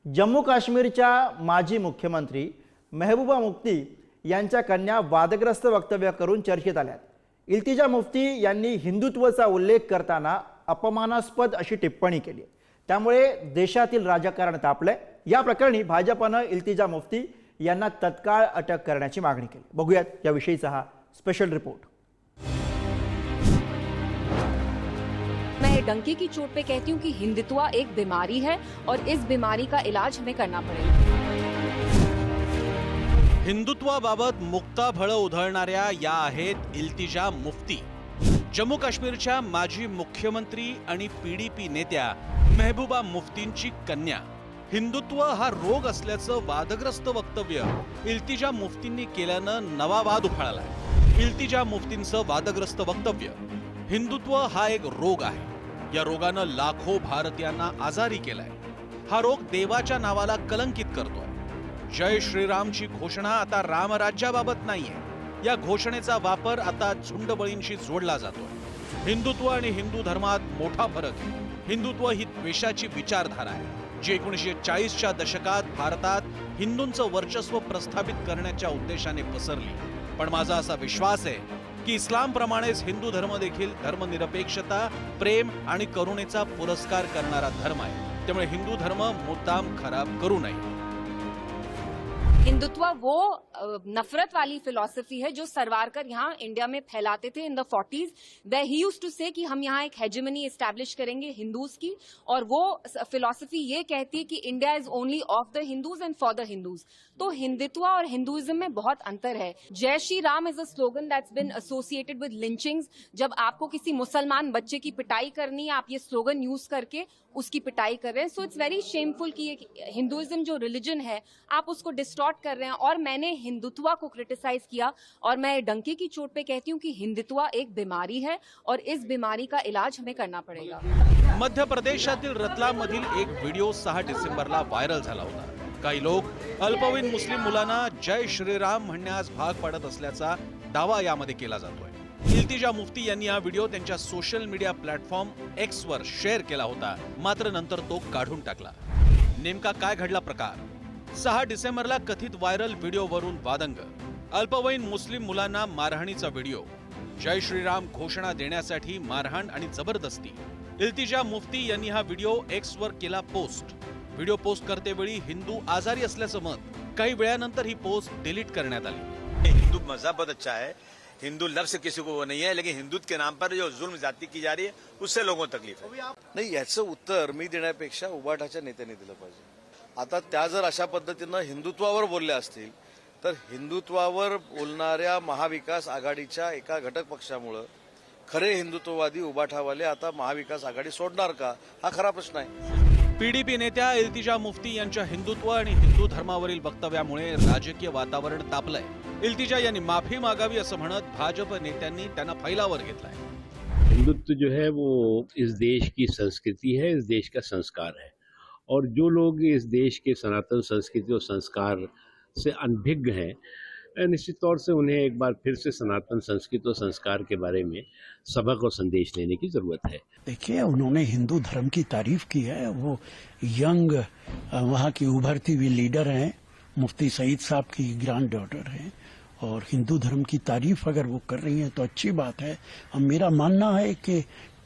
जम्मू काश्मीरच्या माजी मुख्यमंत्री मेहबूबा मुफ्ती यांच्या कन्या वादग्रस्त वक्तव्य करून चर्चेत आल्यात। इल्तिजा मुफ्ती यांनी हिंदुत्वाचा उल्लेख करताना अपमानास्पद अशी टिप्पणी केली। त्यामुळे देशातील राजकारण तापलंय। या प्रकरणी भाजपने इल्तिजा मुफ्ती यांना तत्काळ अटक करण्याची मागणी केली। बघूयात याविषयीचा हा स्पेशल रिपोर्ट। मैं डंके की चोट पे कहती हूँ कि हिंदुत्व एक बीमारी है और इस बीमारी का इलाज हमें करना पड़ेगा। हिंदुत्वाबाबत मुक्ताफळं उधळणाऱ्या या आहेत इल्तिजा मुफ्ती। जम्मू काश्मीरच्या माजी मुख्यमंत्री आणि पीडीपी नेत्या मेहबूबा मुफ्तींची कन्या। हिंदुत्व हा रोग असल्याचं वादग्रस्त वक्तव्य इल्तिजा मुफ्तींनी केल्यानं नवा वाद उफाळलाय। इल्तिजा मुफ्तींचं वादग्रस्त वक्तव्य, हिंदुत्व हा एक रोग आहे, या रोगानं लाखो भारतीयांना आजारी केलाय। हा रोग देवाच्या नावाला कलंकित करतोय। जय श्रीरामची घोषणा आता रामराज्याबाबत नाहीये, या घोषणेचा वापर आता झुंडबळींशी जोडला जातोय। हिंदुत्व आणि हिंदू धर्मात मोठा फरक आहे। हिंदुत्व ही द्वेषाची विचारधारा आहे, जी 1940च्या दशकात भारतात हिंदूंचं वर्चस्व प्रस्थापित करण्याच्या उद्देशाने पसरली। पण माझा असा विश्वास आहे की इस्लामप्रमाणेच हिंदू धर्म देखील धर्मनिरपेक्षता, प्रेम आणि करुणेचा पुरस्कार करणारा धर्म आहे। त्यामुळे हिंदू धर्म मुद्दाम खराब करू नये। हिंदुत्व वो नफरत वाली फिलॉसफी है जो सरवारकर यहाँ इंडिया में फैलाते थे in the 40s। Where he used to say कि हम यहाँ एक हेजेमनी एस्टैब्लिश करेंगे हिंदूज की, और वो फिलॉसफी ये कहती है कि India is only of the Hindus and for the Hindus. तो हिंदुत्व और हिंदुइज्म में बहुत अंतर है। जय Shri Ram is a slogan that's been associated with lynchings. जब आपको किसी मुसलमान बच्चे की पिटाई करनी है, आप ये स्लोगन यूज करके उसकी पिटाई कर रहे हैं। सो इट्स वेरी शेमफुल कि हिंदुइज्म जो रिलीजन है आप उसको डिस्टॉर्ट कर रहे हैं। और मैंने हिंदुत्व को क्रिटिसाइज किया, और मैं डंके की चोट पे कहती हूँ कि हिंदुत्व एक बीमारी है और इस बीमारी का इलाज हमें करना पड़ेगा। मध्य प्रदेशातील रतलाममधील एक व्हिडिओ 6 डिसेंबरला व्हायरल झाला होता। काही लोक अल्पवयीन मुस्लिम मुलांना जय श्रीराम म्हणण्यास भाग पाडत असल्याचा दावा यामध्ये केला जातोय। इल्तिजा मुफ्ती यांनी हा व्हिडिओ त्यांच्या सोशल मीडिया प्लॅटफॉर्म एक्स वर शेअर केला होता, मात्र नंतर तो काढून टाकला। नेमका काय घडला प्रकार? 6 डिसेंबरला कथित व्हायरल व्हिडिओवरून वादंग, अल्पवयीन मुस्लिम मुलांना मारहाणीचा व्हिडिओ, जय श्रीराम घोषणा देण्यासाठी मारहाण आणि जबरदस्ती। इल्तिजा मुफ्ती यांनी हा व्हिडिओ एक्स वर केला पोस्ट। व्हिडिओ पोस्ट करतेवेळी हिंदू आजारी असल्याचं मत, काही वेळानंतर ही पोस्ट डिलीट करण्यात आली। हिंदू मजहब बहुत अच्छा है, हिंदू लफ्ज किसी को वो नहीं है, लेकिन हिंदुत्व के नाम पर जो जुल्म ज्यादती की जा रही है उससे लोगों को तकलीफ है। नाही, याचं उत्तर मी देण्यापेक्षा उबाटाच्या नेत्यांनी दिलं पाहिजे। आता त्या जर अशा पद्धतीनं हिंदुत्वावर बोलल्या असतील तर हिंदुत्वावर बोलणाऱ्या महाविकास आघाडीच्या एका घटक पक्षामुळे खरे हिंदुत्ववादी उबाठावाले आता महाविकास आघाडी सोडणार का, हा खरा प्रश्न आहे। पीडीपी नेत्या इल्तिजा मुफ्ती यांच्या हिंदुत्व आणि हिंदू धर्मावरील वक्तव्यामुळे राजकीय वातावरण तापलंय। इल्तिजा यांनी माफी मागावी असं म्हणत भाजप नेत्यांनी त्यांना फैलावर घेतलाय। हिंदुत्व जो है वो इस देश की संस्कृति है, इस देश का संस्कार है, और जो लोग इस देश के सनातन संस्कृति और संस्कार से अनभिज्ञ हैं, निश्चित तौर से उन्हें एक बार फिर से सनातन संस्कृति और संस्कार के बारे में सबक और संदेश लेने की जरूरत है। देखिए, उन्होंने हिंदू धर्म की तारीफ की है। वो यंग वहाँ की उभरती हुई लीडर हैं, मुफ्ती सईद साहब की ग्रैंड डॉटर हैं, और हिंदू धर्म की तारीफ अगर वो कर रही हैं तो अच्छी बात है। और मेरा मानना है कि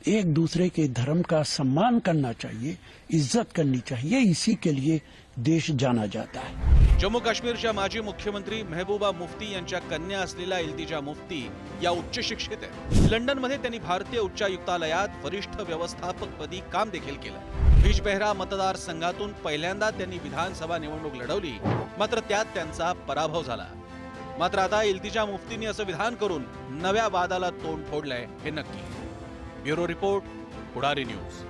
एक दूसरे के धर्म का सम्मान करना चाहिए, इज्जत करनी चाहिए, इसी के लिए देश जाना जाता है। जम्मू काश्मीरच्या माजी मुख्यमंत्री मेहबूबा मुफ्ती यांच्या कन्या असलेल्या इल्तिजा मुफ्ती या उच्च शिक्षित आहेत। लंडनमध्ये त्यांनी भारतीय उच्चायुक्तालयात वरिष्ठ व्यवस्थापकपदी काम देखील केलं। बिजबेहरा मतदारसंघातून पहिल्यांदा त्यांनी विधानसभा निवडणूक लढवली, मात्र त्यात त्यांचा पराभव झाला। मात्र आता इल्तिजा मुफ्तींनी असं विधान करून नव्या वादाला तोंड फोडलंय हे नक्की। ब्युरो रिपोर्ट, पुढारी न्यूज।